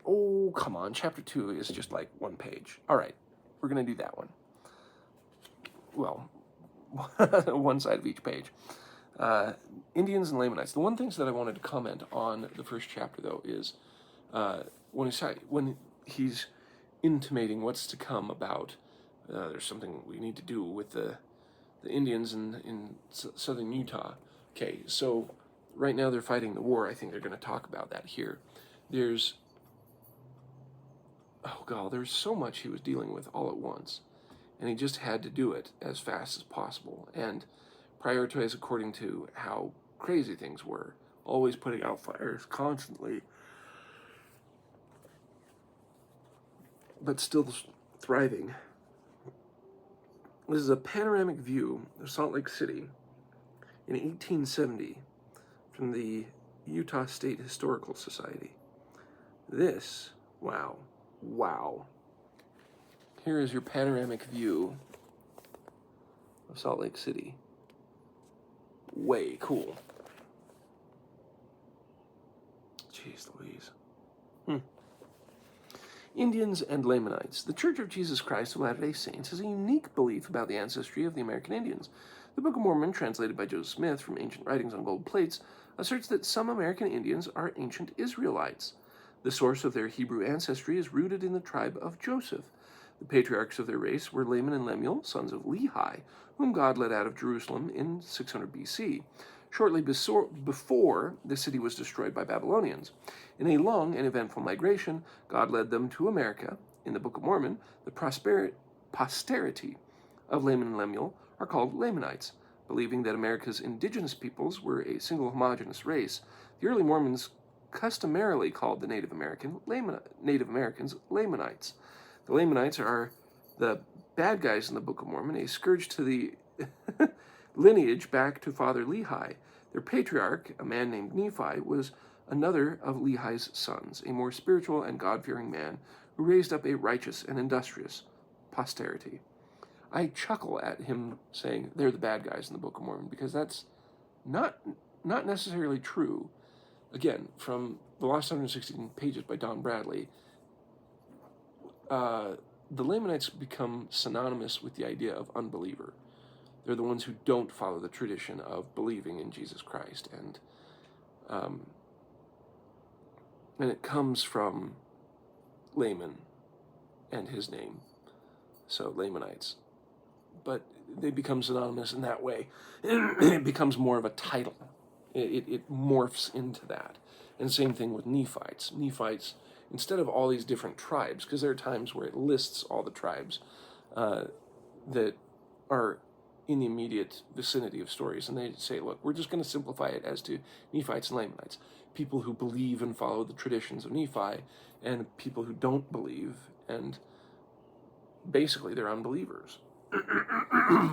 Oh, come on, chapter 2 is just like one page. All right, we're going to do that one. Well, one side of each page. Indians and Lamanites. The one things that I wanted to comment on the first chapter, though, is when he's intimating what's to come about, there's something we need to do with the Indians in southern Utah. Okay, so right now they're fighting the war. I think they're going to talk about that here. There's so much he was dealing with all at once, and he just had to do it as fast as possible and prioritize according to how crazy things were, always putting out fires constantly, but still thriving. This is a panoramic view of Salt Lake City in 1870 from the Utah State Historical Society. This, wow. Here is your panoramic view of Salt Lake City. Way cool. Jeez Louise. Indians and Lamanites. The Church of Jesus Christ of Latter-day Saints has a unique belief about the ancestry of the American Indians. The Book of Mormon, translated by Joseph Smith from ancient writings on gold plates, asserts that some American Indians are ancient Israelites. The source of their Hebrew ancestry is rooted in the tribe of Joseph. The patriarchs of their race were Laman and Lemuel, sons of Lehi, whom God led out of Jerusalem in 600 BC, shortly before the city was destroyed by Babylonians. In a long and eventful migration, God led them to America. In the Book of Mormon, the posterity of Laman and Lemuel are called Lamanites. Believing that America's indigenous peoples were a single homogeneous race, the early Mormons customarily called the Native Americans Lamanites. The Lamanites are the bad guys in the Book of Mormon, a scourge to the lineage back to Father Lehi. Their patriarch, a man named Nephi, was another of Lehi's sons, a more spiritual and God-fearing man who raised up a righteous and industrious posterity. I chuckle at him saying they're the bad guys in the Book of Mormon, because that's not necessarily true. Again, from the Lost 116 Pages by Don Bradley, the Lamanites become synonymous with the idea of unbeliever. They're the ones who don't follow the tradition of believing in Jesus Christ, and it comes from Laman and his name, so Lamanites. But they become synonymous in that way. It becomes more of a title. It morphs into that. And same thing with Nephites. Nephites, instead of all these different tribes, because there are times where it lists all the tribes that are in the immediate vicinity of stories, and they say, look, we're just going to simplify it as to Nephites and Lamanites, people who believe and follow the traditions of Nephi, and people who don't believe, and basically they're unbelievers.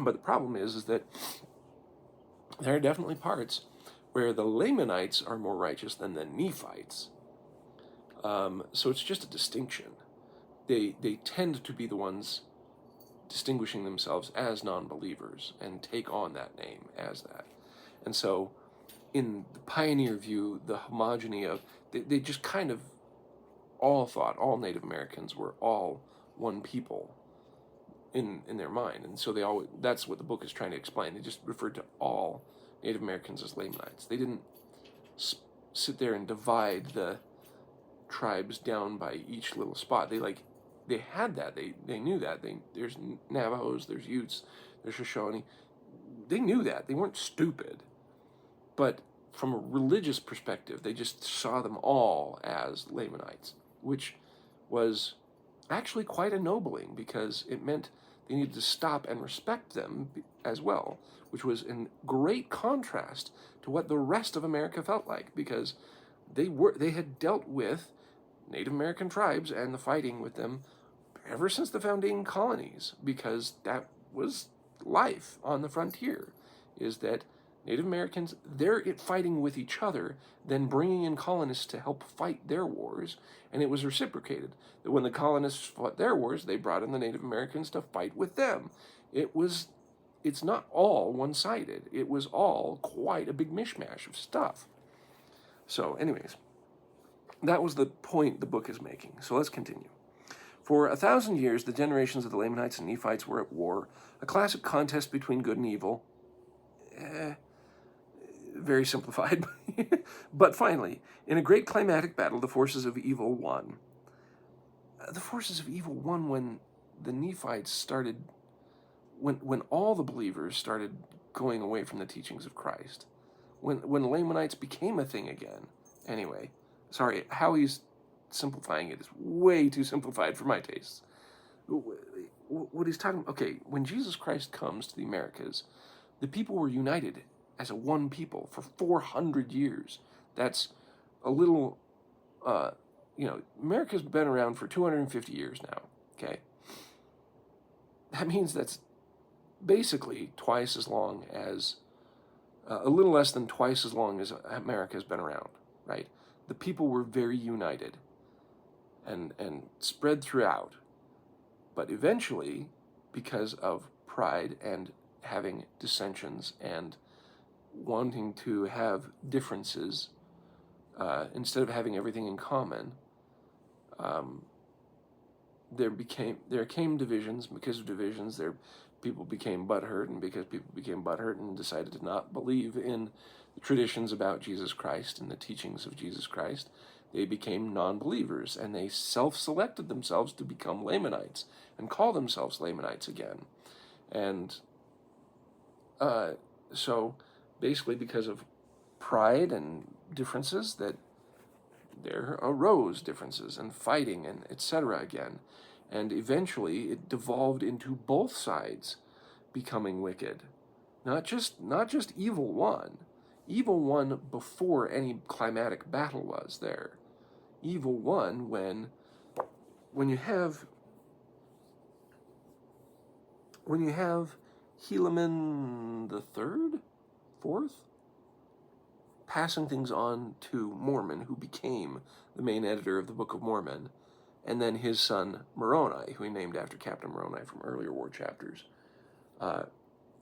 But the problem is that there are definitely parts where the Lamanites are more righteous than the Nephites. So it's just a distinction. They tend to be the ones distinguishing themselves as non-believers and take on that name as that. And so in the pioneer view, the homogeny of, they just kind of all thought all Native Americans were all one people in their mind. And so that's what the book is trying to explain. They just referred to all Native Americans as Lamanites. They didn't sit there and divide the tribes down by each little spot. They had that. They knew that. There's Navajos, there's Utes, there's Shoshone. They knew that. They weren't stupid. But from a religious perspective, they just saw them all as Lamanites, which was actually quite ennobling, because it meant they needed to stop and respect them as well, which was in great contrast to what the rest of America felt like, because they had dealt with Native American tribes and the fighting with them ever since the founding colonies, because that was life on the frontier, is that Native Americans, they're fighting with each other, then bringing in colonists to help fight their wars, and it was reciprocated. That when the colonists fought their wars, they brought in the Native Americans to fight with them. It's not all one-sided. It was all quite a big mishmash of stuff. So anyways, that was the point the book is making. So let's continue. For 1,000 years, the generations of the Lamanites and Nephites were at war, a classic contest between good and evil. Very simplified. But finally, in a great climatic battle, the forces of evil won. The forces of evil won when the Nephites started, when all the believers started going away from the teachings of Christ. When Lamanites became a thing again. Anyway, sorry, how he's simplifying it is way too simplified for my tastes. What he's talking about, okay, when Jesus Christ comes to the Americas, the people were united as a one people for 400 years. That's a little, America's been around for 250 years now, okay? That means that's basically twice as long as, a little less than twice as long as America's been around, right? The people were very united and spread throughout. But eventually, because of pride and having dissensions and wanting to have differences, instead of having everything in common, there came divisions. Because of divisions, people became butthurt, and because people became butthurt and decided to not believe in the traditions about Jesus Christ and the teachings of Jesus Christ, they became non-believers, and they self-selected themselves to become Lamanites and call themselves Lamanites again. And so basically, because of pride and differences, that there arose differences and fighting and etc. again. And eventually it devolved into both sides becoming wicked. Not just evil won. Evil won before any climatic battle was there. Evil won when you have Helaman the fourth, passing things on to Mormon, who became the main editor of the Book of Mormon, and then his son Moroni, who he named after Captain Moroni from earlier war chapters.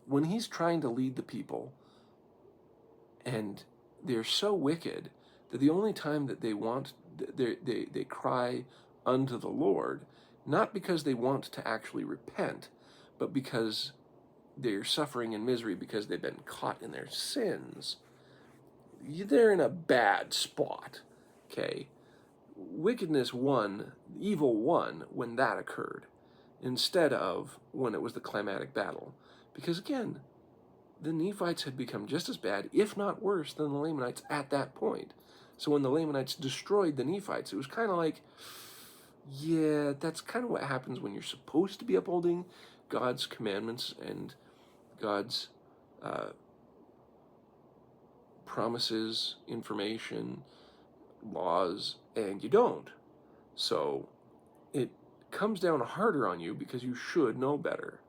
When he's trying to lead the people, and they're so wicked that the only time that they cry unto the Lord, not because they want to actually repent, but because they're suffering in misery because they've been caught in their sins. They're in a bad spot, okay? Wickedness won, evil won when that occurred, instead of when it was the climatic battle. Because again, the Nephites had become just as bad, if not worse, than the Lamanites at that point. So when the Lamanites destroyed the Nephites, it was kind of like, yeah, that's kind of what happens when you're supposed to be upholding God's commandments and God's promises, information, laws, and you don't. So it comes down harder on you because you should know better.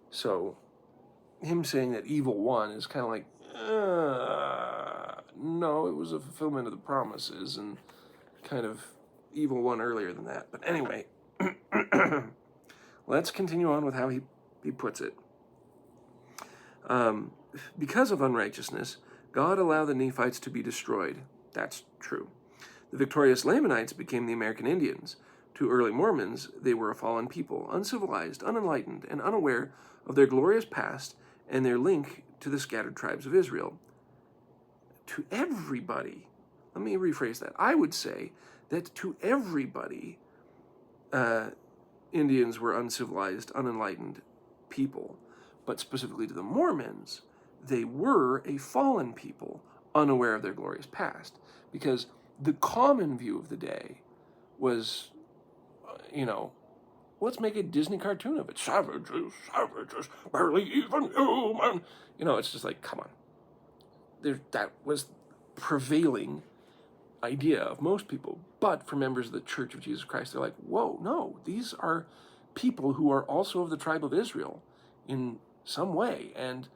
So him saying that evil won is kind of like, no, it was a fulfillment of the promises, and kind of evil won earlier than that. But anyway, let's continue on with how he puts it. Because of unrighteousness, God allowed the Nephites to be destroyed. That's true. The victorious Lamanites became the American Indians. To early Mormons, they were a fallen people, uncivilized, unenlightened, and unaware of their glorious past and their link to the scattered tribes of Israel. To everybody, let me rephrase that. I would say that to everybody, Indians were uncivilized, unenlightened people. But specifically to the Mormons, they were a fallen people, unaware of their glorious past. Because the common view of the day was, let's make a Disney cartoon of it. Savages, savages, barely even human. It's just like, come on. That was prevailing idea of most people. But for members of the Church of Jesus Christ, they're like, whoa, no, these are people who are also of the tribe of Israel in some way. And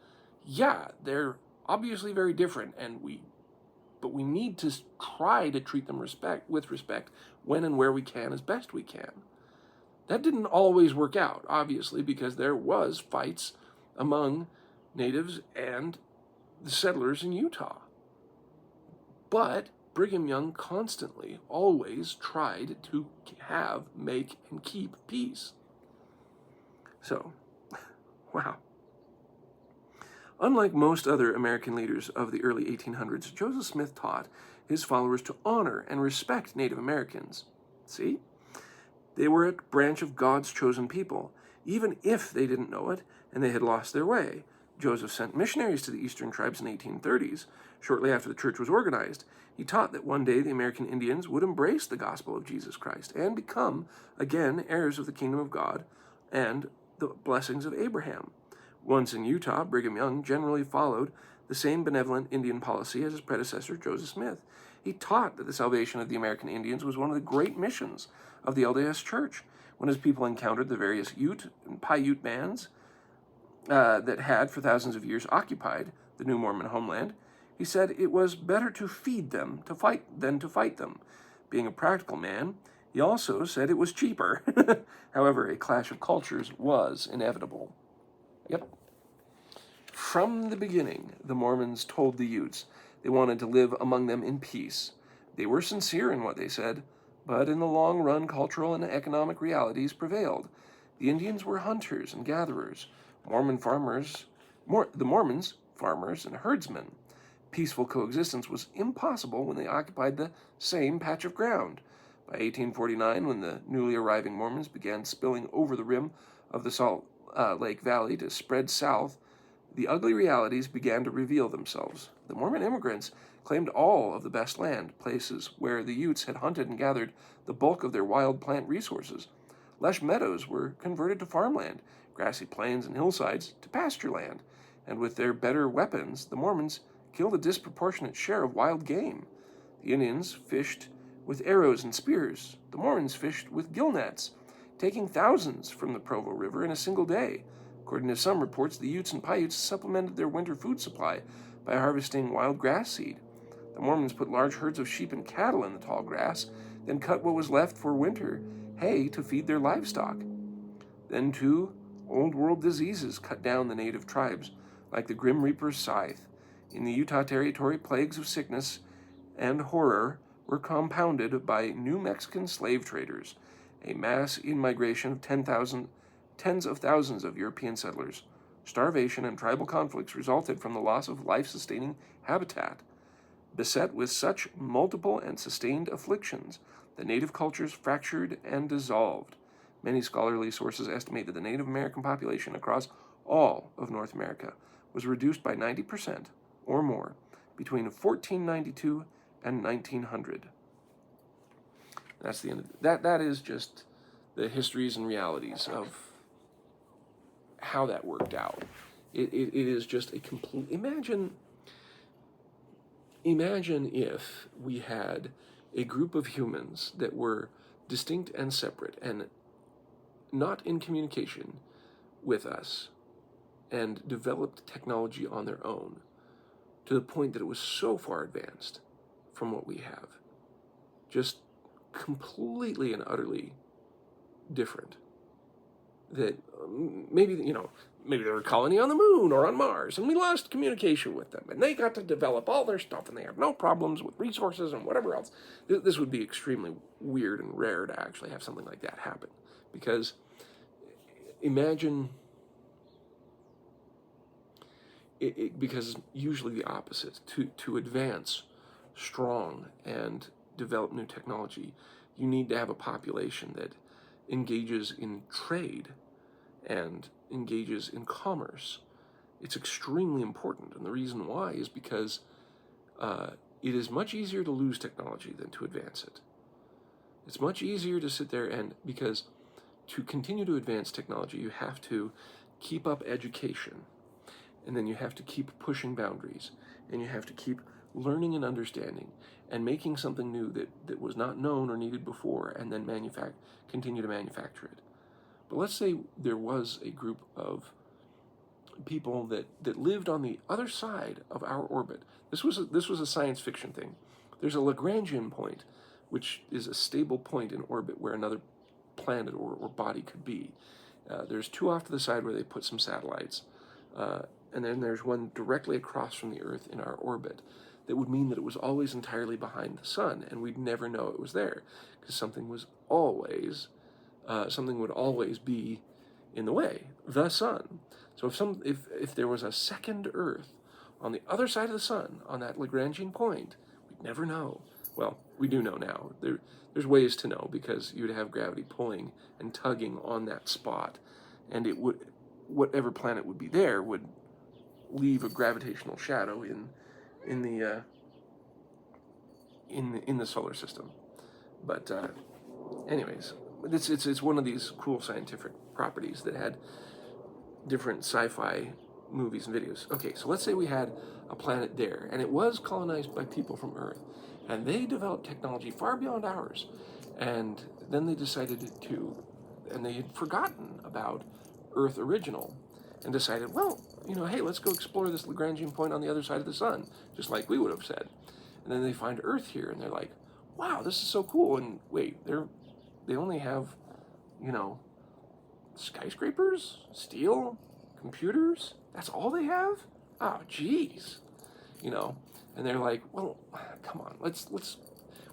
yeah, they're obviously very different, but we need to try to treat them with respect when and where we can as best we can. That didn't always work out, obviously, because there was fights among natives and the settlers in Utah. But Brigham Young constantly, always tried to make, and keep peace. So, wow. Unlike most other American leaders of the early 1800s, Joseph Smith taught his followers to honor and respect Native Americans. See? They were a branch of God's chosen people, even if they didn't know it and they had lost their way. Joseph sent missionaries to the eastern tribes in the 1830s. Shortly after the church was organized, he taught that one day the American Indians would embrace the gospel of Jesus Christ and become, again, heirs of the kingdom of God and the blessings of Abraham. Once in Utah, Brigham Young generally followed the same benevolent Indian policy as his predecessor, Joseph Smith. He taught that the salvation of the American Indians was one of the great missions of the LDS Church. When his people encountered the various Ute and Paiute bands that had for thousands of years occupied the New Mormon homeland, he said it was better to feed them than to fight them. Being a practical man, he also said it was cheaper. However, a clash of cultures was inevitable. Yep. From the beginning, the Mormons told the Utes they wanted to live among them in peace. They were sincere in what they said, but in the long run, cultural and economic realities prevailed. The Indians were hunters and gatherers, the Mormons, farmers and herdsmen. Peaceful coexistence was impossible when they occupied the same patch of ground. By 1849, when the newly arriving Mormons began spilling over the rim of the Salt Lake Valley to spread south, the ugly realities began to reveal themselves. The Mormon immigrants claimed all of the best land, places where the Utes had hunted and gathered the bulk of their wild plant resources. Lush meadows were converted to farmland, grassy plains and hillsides to pasture land, and with their better weapons, the Mormons killed a disproportionate share of wild game. The Indians fished with arrows and spears. The Mormons fished with gill nets, taking thousands from the Provo River in a single day. According to some reports, the Utes and Paiutes supplemented their winter food supply by harvesting wild grass seed. The Mormons put large herds of sheep and cattle in the tall grass, then cut what was left for winter hay to feed their livestock. Then, too, old world diseases cut down the native tribes, like the Grim Reaper's scythe. In the Utah Territory, plagues of sickness and horror were compounded by New Mexican slave traders, a mass in-migration of tens of thousands of European settlers. Starvation and tribal conflicts resulted from the loss of life-sustaining habitat. Beset with such multiple and sustained afflictions, the native cultures fractured and dissolved. Many scholarly sources estimate that the Native American population across all of North America was reduced by 90% or more between 1492 and 1900. That's the end of it. That is just the histories and realities of how that worked out. It is just a complete... Imagine if we had a group of humans that were distinct and separate and not in communication with us and developed technology on their own to the point that it was so far advanced from what we have. Just completely and utterly different. That maybe they were a colony on the moon or on Mars, and we lost communication with them, and they got to develop all their stuff, and they have no problems with resources and whatever else. This would be extremely weird and rare to actually have something like that happen, because imagine because usually the opposite. To advance strong and develop new technology, you need to have a population that engages in trade and engages in commerce. It's extremely important, and the reason why is because it is much easier to lose technology than to advance it. It's much easier to sit there and, because to continue to advance technology, you have to keep up education, and then you have to keep pushing boundaries, and you have to keep learning and understanding, and making something new that was not known or needed before, and then continue to manufacture it. But let's say there was a group of people that lived on the other side of our orbit. This was a science fiction thing. There's a Lagrangian point, which is a stable point in orbit where another planet or body could be. There's two off to the side where they put some satellites, and then there's one directly across from the Earth in our orbit. That would mean that it was always entirely behind the sun, and we'd never know it was there, because something would always be in the way, the sun. So if there was a second Earth on the other side of the sun, on that Lagrangian point, we'd never know. Well, we do know now. There's ways to know, because you would have gravity pulling and tugging on that spot, and whatever planet would be there would leave a gravitational shadow in the solar system. But anyways, it's one of these cool scientific properties that had different sci-fi movies and videos. Okay, so let's say we had a planet there, and it was colonized by people from Earth, and they developed technology far beyond ours, and then they decided and they had forgotten about Earth original, and decided, well, hey, let's go explore this Lagrangian point on the other side of the sun, just like we would have said. And then they find Earth here, and they're like, wow, this is so cool. And wait, they only have, skyscrapers, steel, computers. That's all they have? Oh, geez. And they're like, well, come on,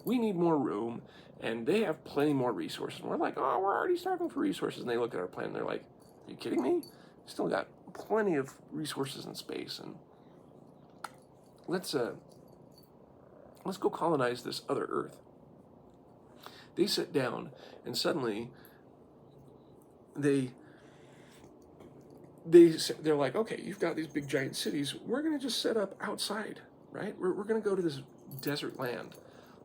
we need more room, and they have plenty more resources. And we're like, oh, we're already starving for resources. And they look at our planet, and they're like, are you kidding me? Still got plenty of resources in space, and let's go colonize this other Earth. They sit down, and suddenly they're like, okay, you've got these big giant cities. We're gonna just set up outside, right? We're gonna go to this desert land.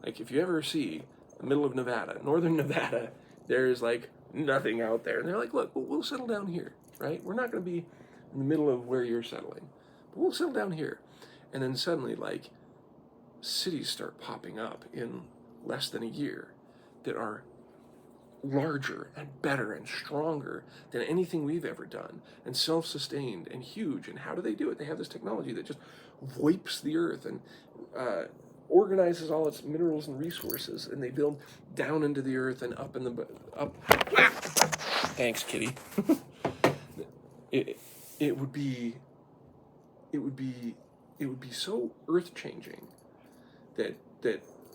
Like, if you ever see the middle of Nevada, northern Nevada, there's like nothing out there. And they're like, look, we'll settle down here, right? We're not gonna be in the middle of where you're settling, but we'll settle down here. And then suddenly, like, cities start popping up in less than a year that are larger and better and stronger than anything we've ever done, and self-sustained and huge. And how do they do it? They have this technology that just wipes the Earth and organizes all its minerals and resources, and they build down into the Earth and up in the up. Thanks, kitty. It would be so earth-changing that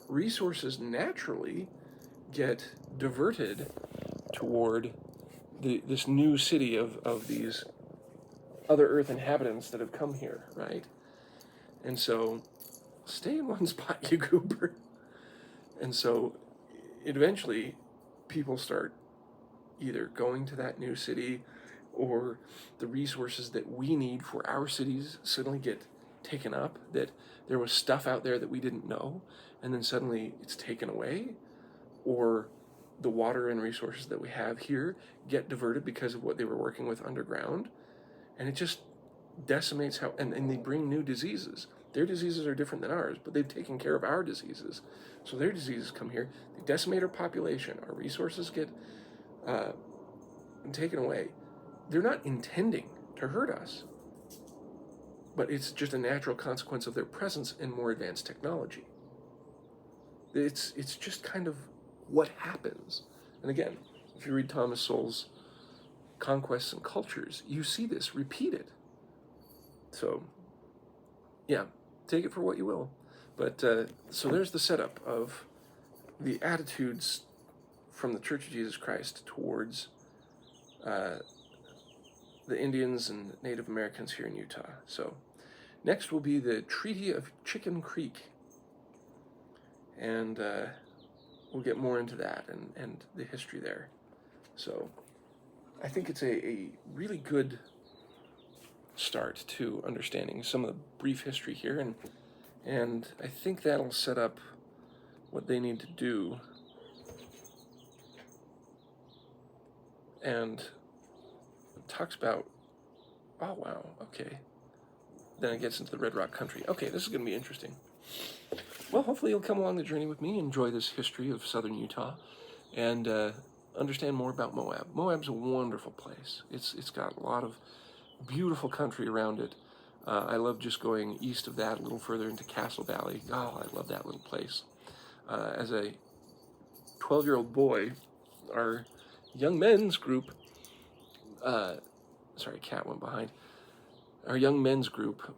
resources naturally get diverted toward this new city of these other Earth inhabitants that have come here, right? And so, stay in one spot, you goober. And so, eventually, people start either going to that new city, or the resources that we need for our cities suddenly get taken up, that there was stuff out there that we didn't know, and then suddenly it's taken away, or the water and resources that we have here get diverted because of what they were working with underground, and it just decimates and they bring new diseases. Their diseases are different than ours, but they've taken care of our diseases. So their diseases come here, they decimate our population, our resources get taken away. They're not intending to hurt us, but it's just a natural consequence of their presence in more advanced technology. It's just kind of what happens. And again, if you read Thomas Sowell's Conquests and Cultures, you see this repeated. So, yeah, take it for what you will. But so there's the setup of the attitudes from the Church of Jesus Christ towards the Indians and Native Americans here in Utah. So next will be the Treaty of Chicken Creek, and we'll get more into that and the history there. So I think it's a really good start to understanding some of the brief history here, and I think that'll set up what they need to do and it talks about, oh wow, okay. Then it gets into the Red Rock country. Okay, this is going to be interesting. Well, hopefully you'll come along the journey with me, enjoy this history of southern Utah, and understand more about Moab. Moab's a wonderful place. It's got a lot of beautiful country around it. I love just going east of that, a little further into Castle Valley. Oh, I love that little place. As a 12-year-old boy, our young men's group, sorry, cat went behind. Our young men's group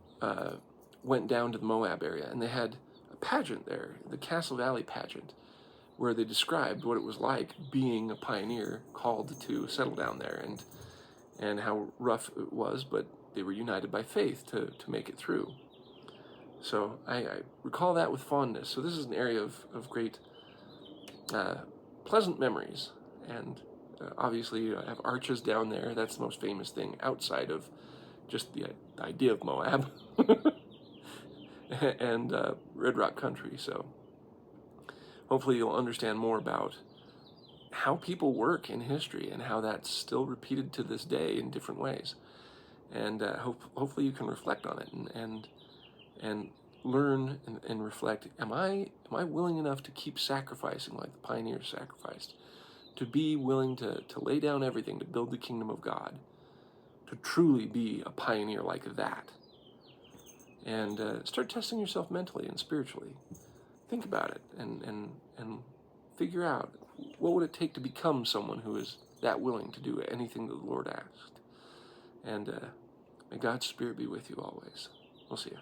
went down to the Moab area, and they had a pageant there, the Castle Valley pageant, where they described what it was like being a pioneer called to settle down there, and how rough it was, but they were united by faith to make it through. So I recall that with fondness. So this is an area of great pleasant memories, and obviously you have arches down there. That's the most famous thing outside of just the idea of Moab and Red Rock country. So hopefully you'll understand more about how people work in history and how that's still repeated to this day in different ways. And hopefully you can reflect on it and learn and reflect. Am I willing enough to keep sacrificing like the pioneers sacrificed? To be willing to lay down everything to build the kingdom of God? To truly be a pioneer like that? And start testing yourself mentally and spiritually. Think about it and figure out, what would it take to become someone who is that willing to do anything that the Lord asked? And may God's Spirit be with you always. We'll see you.